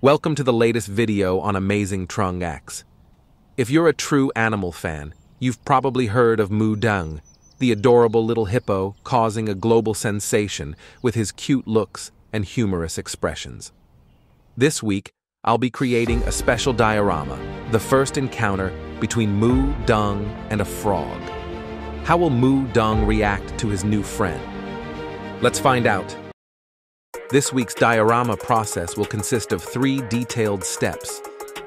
Welcome to the latest video on AmazingTrungX. If you're a true animal fan, you've probably heard of Moo Deng, the adorable little hippo causing a global sensation with his cute looks and humorous expressions. This week, I'll be creating a special diorama, the first encounter between Moo Deng and a frog. How will Moo Deng react to his new friend? Let's find out. This week's diorama process will consist of 3 detailed steps.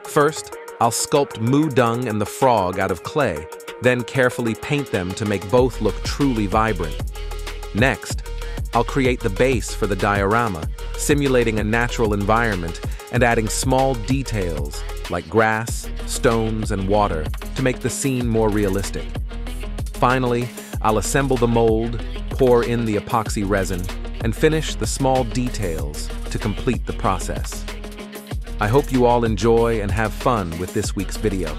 First, I'll sculpt Moo Deng and the frog out of clay, then carefully paint them to make both look truly vibrant. Next, I'll create the base for the diorama, simulating a natural environment and adding small details like grass, stones, and water to make the scene more realistic. Finally, I'll assemble the mold, pour in the epoxy resin, and finish the small details to complete the process. I hope you all enjoy and have fun with this week's video.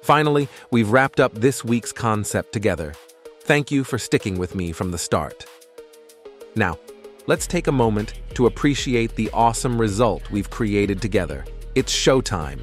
Finally, we've wrapped up this week's concept together. Thank you for sticking with me from the start. Now, let's take a moment to appreciate the awesome result we've created together. It's showtime.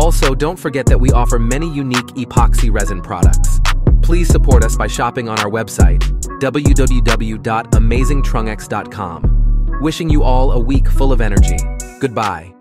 Also, don't forget that we offer many unique epoxy resin products. Please support us by shopping on our website, www.AmazingTrungX.com. Wishing you all a week full of energy. Goodbye.